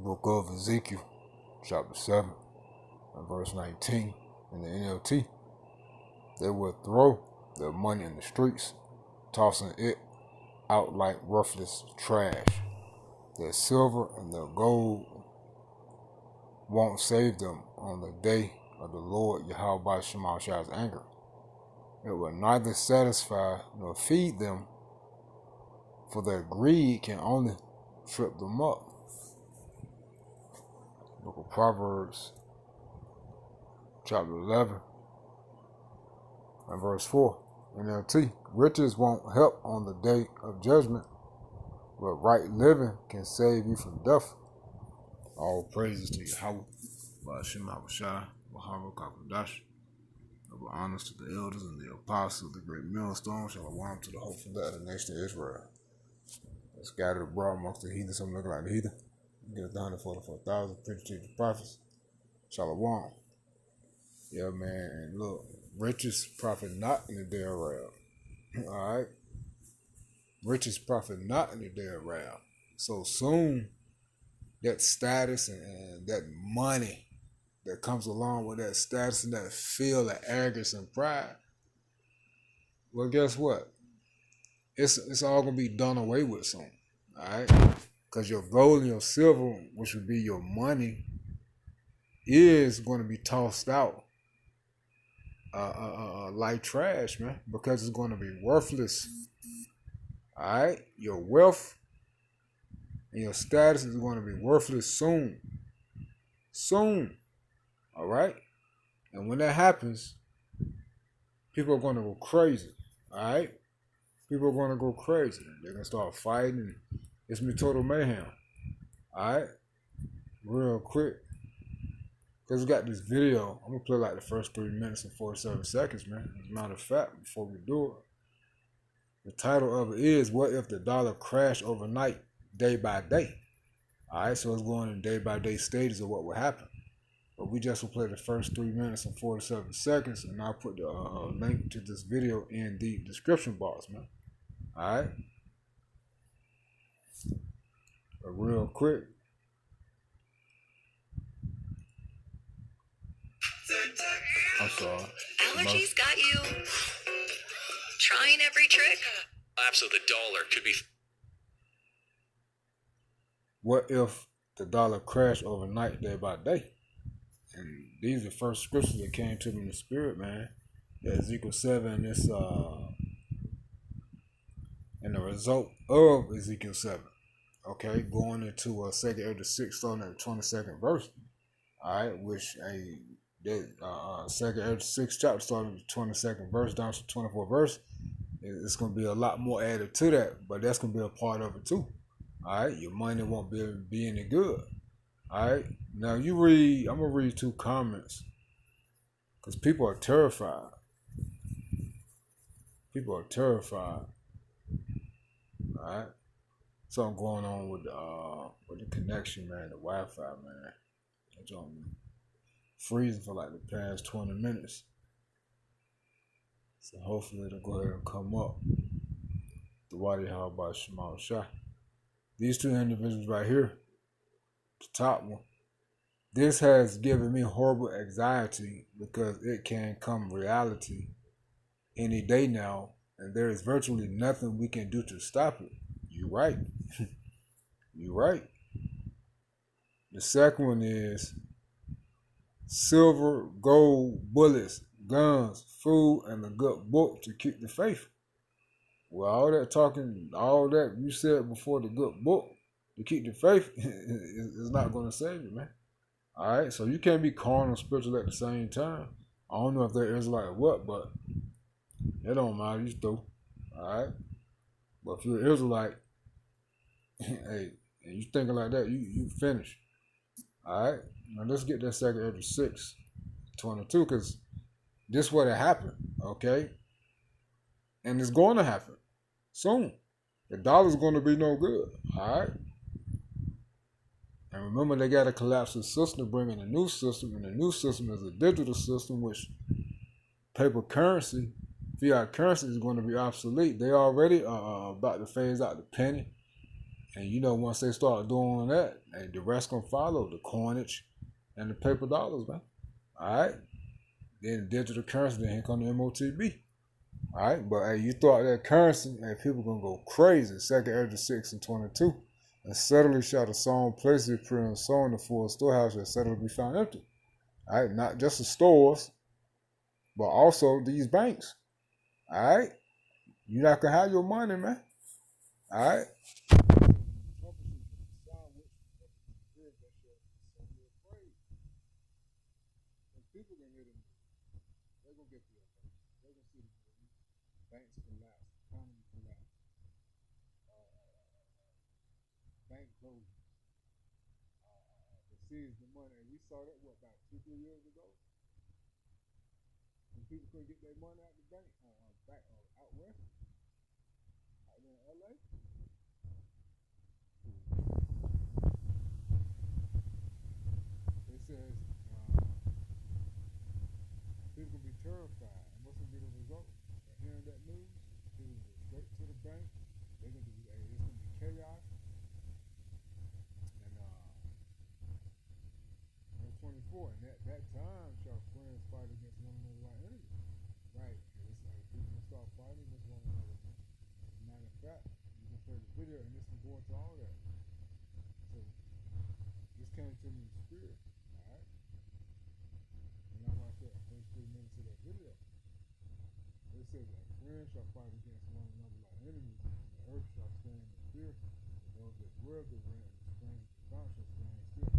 book of Ezekiel, chapter 7, and verse 19 in the NLT. They will throw their money in the streets, tossing it out like worthless trash. Their silver and their gold won't save them on the day of the Lord Yahweh Shemashai's anger. It will neither satisfy nor feed them, for their greed can only trip them up. Book of Proverbs, chapter 11, and verse 4. NLT. Riches won't help on the day of judgment, but right living can save you from death. All praises to Yahweh, Ba'ashem Habashai, Baharu Kakadash. Double honors to the elders and the apostles, the great millstone. Shalom to the hopeful that of the nation of Israel. Scattered abroad amongst the heathen, some looking like the heathen. Get the 144,000, preach to the prophets. Shalom. Yeah, man, and look, riches profit not in the day of wrath. Alright? Riches profit not in the day of wrath. So soon, that status and that money that comes along with that status and that feel of arrogance and pride, well, guess what? It's all going to be done away with soon. Alright? Because your gold and your silver, which would be your money, is going to be tossed out like trash, man, because it's going to be worthless. Alright? Your wealth and your status is going to be worthless soon. Soon. Alright? And when that happens, people are going to go crazy. Alright? People are going to go crazy. They're going to start fighting. And it's going to be total mayhem. Alright? Real quick. Because we got this video. I'm going to play like the first 3 minutes and 47 seconds, man. As a matter of fact, before we do it, the title of it is, What If the Dollar Crashed Overnight, Day by Day? Alright, so it's going in day by day stages of what will happen. But we just will play the first 3 minutes and 47 seconds, and I'll put the link to this video in the description box, man. Alright? But real quick. I'm sorry. Allergies got you trying every trick? Collapse of the dollar could be. What if the dollar crashed overnight, day by day? And these are the first scriptures that came to me in the spirit, man. Ezekiel 7 is and the result of Ezekiel 7. Okay, going into 2nd Ezra 6, starting at the 22nd verse. Alright, which 2nd Ezra 6 chapter starting with the 22nd verse down to 24th verse. It's going to be a lot more added to that, but that's going to be a part of it too. Alright, your money won't be any good. Alright, now you read, I'm going to read 2 comments. Because people are terrified. People are terrified. Alright. Something going on with the connection, man, the Wi-Fi, man. It's on freezing for like the past 20 minutes. So hopefully it'll go ahead and come up. The Wadi Hawba Shemal Shah. These 2 individuals right here, the top one, this has given me horrible anxiety because it can come reality any day now, and there is virtually nothing we can do to stop it. You're right. You're right. The second one is silver, gold, bullets, guns, food, and a good book to keep the faith. Well, all that talking, all that you said before the good book to keep the faith is not going to save you, man. All right, so you can't be carnal and spiritual at the same time. I don't know if they're Israelite or what, but it don't matter. You through. All right, but if you're an Israelite, hey, and you thinking like that, you finish. All right, now let's get that 2nd Ezra 6, 22, because this is what it happened. Okay, and it's going to happen soon. The dollar's going to be no good. All right. And remember, they got to collapse the system to bring in a new system, and the new system is a digital system, which paper currency, fiat currency is going to be obsolete. They already about to phase out the penny And you know, once they start doing that, hey, the rest gonna follow, the coinage and the paper dollars, man. All right. Then digital currency, then here come the MOTB. All right, but hey, you throw out that currency, and people gonna go crazy. Second Ezra 6 and 22, and suddenly shall the song places be put in a song in the full storehouse shall suddenly be found empty. All right, not just the stores, but also these banks. All right, you're not gonna have your money, man. All right. People gonna get it. They're gonna get the they're gonna see the banks collapse, economy collapse, bank closures. They seized the money, and we saw that what about 2-3 years ago, when people couldn't get their money out the bank, back out west, out in LA. They says people can be terrified. And what's gonna be the result? Hearing that news, people go straight to the bank. They're gonna be, hey, it's gonna be chaos. And verse 24, and at that time shall friends fight against one another like enemies. Right. It's like people gonna start fighting against one another, man. As a matter of fact, you can play the video and this can go into all that. So this came to me in spirit. Alright. And I watched that first 3 minutes of that video. It says that friends shall fight against one another like enemies, and the earth shall stand in fear, and those that dwell therein, and the strangers without shall stand still.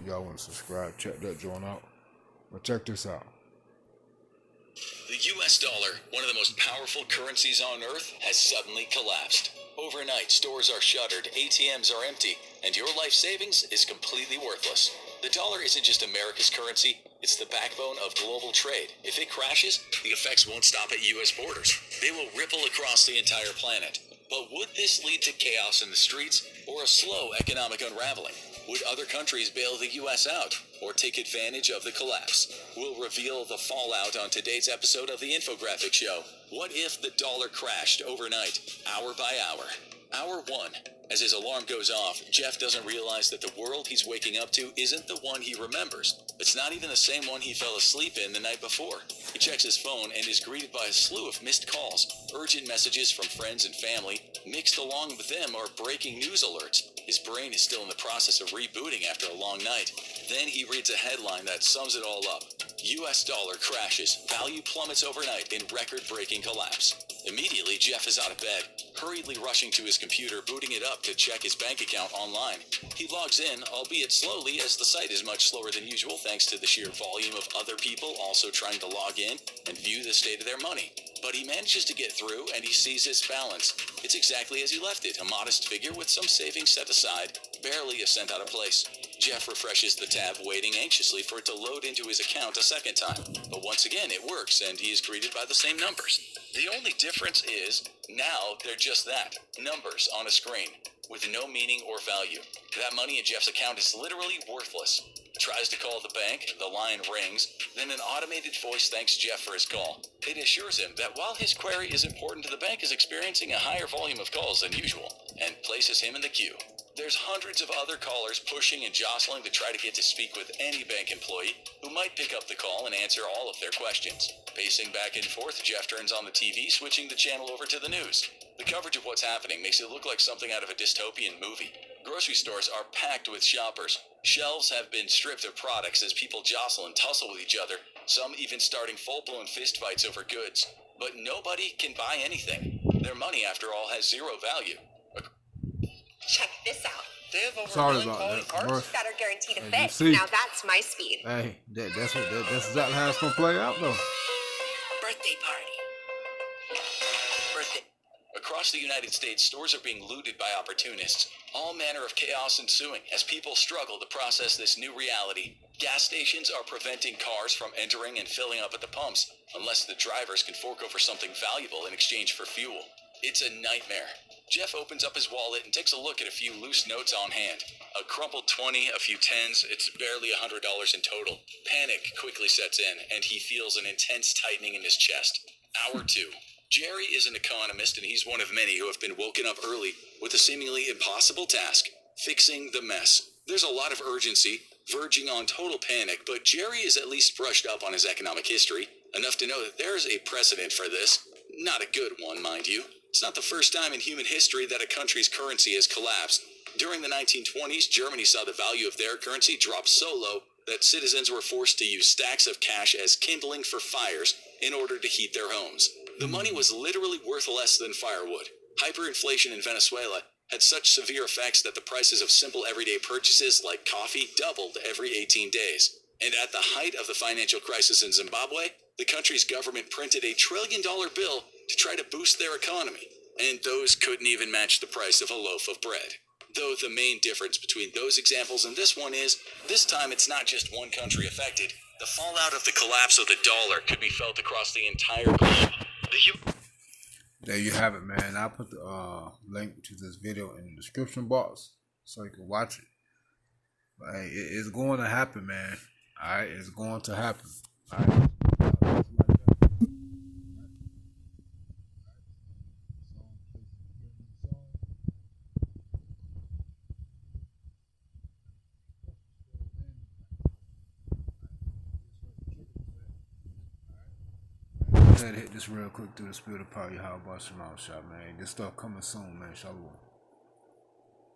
Y'all want to subscribe, check that joint out. But check this out. The US dollar, one of the most powerful currencies on earth, has suddenly collapsed. Overnight, stores are shuttered, ATMs are empty, and your life savings is completely worthless. The dollar isn't just America's currency, it's the backbone of global trade. If it crashes, the effects won't stop at US borders. They will ripple across the entire planet. But would this lead to chaos in the streets or a slow economic unraveling? Would other countries bail the U.S. out or take advantage of the collapse? We'll reveal the fallout on today's episode of the Infographic Show. What if the dollar crashed overnight, hour by hour? Hour 1. As his alarm goes off, Jeff doesn't realize that the world he's waking up to isn't the one he remembers. It's not even the same one he fell asleep in the night before. He checks his phone and is greeted by a slew of missed calls, urgent messages from friends and family. Mixed along with them are breaking news alerts. His brain is still in the process of rebooting after a long night. Then he reads a headline that sums it all up. U.S. dollar crashes. Value plummets overnight in record-breaking collapse. Immediately, Jeff is out of bed, hurriedly rushing to his computer, booting it up to check his bank account online. He logs in, albeit slowly, as the site is much slower than usual thanks to the sheer volume of other people also trying to log in and view the state of their money. But he manages to get through, and he sees his balance. It's exactly as he left it, a modest figure with some savings set aside, barely a cent out of place. Jeff refreshes the tab, waiting anxiously for it to load into his account a second time. But once again, it works, and he is greeted by the same numbers. The only difference is, now they're just that, numbers on a screen, with no meaning or value. That money in Jeff's account is literally worthless. He tries to call the bank, the line rings, then an automated voice thanks Jeff for his call. It assures him that while his query is important, the bank is experiencing a higher volume of calls than usual, and places him in the queue. There's hundreds of other callers pushing and jostling to try to get to speak with any bank employee who might pick up the call and answer all of their questions. Pacing back and forth, Jeff turns on the TV, switching the channel over to the news. The coverage of what's happening makes it look like something out of a dystopian movie. Grocery stores are packed with shoppers. Shelves have been stripped of products as people jostle and tussle with each other, some even starting full-blown fistfights over goods. But nobody can buy anything. Their money, after all, has zero value. Check this out. They have over Sorry a million about quality that, parts. commercial. That are guaranteed to As you fit. see. Now that's my speed. Hey, that's exactly how it's gonna play out, though. Birthday party. Birthday. Across the United States, stores are being looted by opportunists. All manner of chaos ensuing as people struggle to process this new reality. Gas stations are preventing cars from entering and filling up at the pumps unless the drivers can fork over something valuable in exchange for fuel. It's a nightmare. Jeff opens up his wallet and takes a look at a few loose notes on hand. A crumpled 20, a few 10s, it's barely $100 in total. Panic quickly sets in, and he feels an intense tightening in his chest. Hour 2. Jerry is an economist, and he's one of many who have been woken up early with a seemingly impossible task: fixing the mess. There's a lot of urgency, verging on total panic, but Jerry is at least brushed up on his economic history, enough to know that there's a precedent for this. Not a good one, mind you. It's not the first time in human history that a country's currency has collapsed. During the 1920s, Germany saw the value of their currency drop so low that citizens were forced to use stacks of cash as kindling for fires in order to heat their homes. The money was literally worth less than firewood. Hyperinflation in Venezuela had such severe effects that the prices of simple everyday purchases like coffee doubled every 18 days. And at the height of the financial crisis in Zimbabwe, the country's government printed $1 trillion bill to try to boost their economy, and those couldn't even match the price of a loaf of bread. Though the main difference between those examples and this one is, this time it's not just one country affected. The fallout of the collapse of the dollar could be felt across the entire globe. There you have it, man. I'll put the link to this video in the description box so you can watch it. But hey, it's going to happen, man. Alright, it's going to happen. Alright. Hit this real quick through the spirit of power. How about Shalom, shot, man. This stuff coming soon, man. Shalom.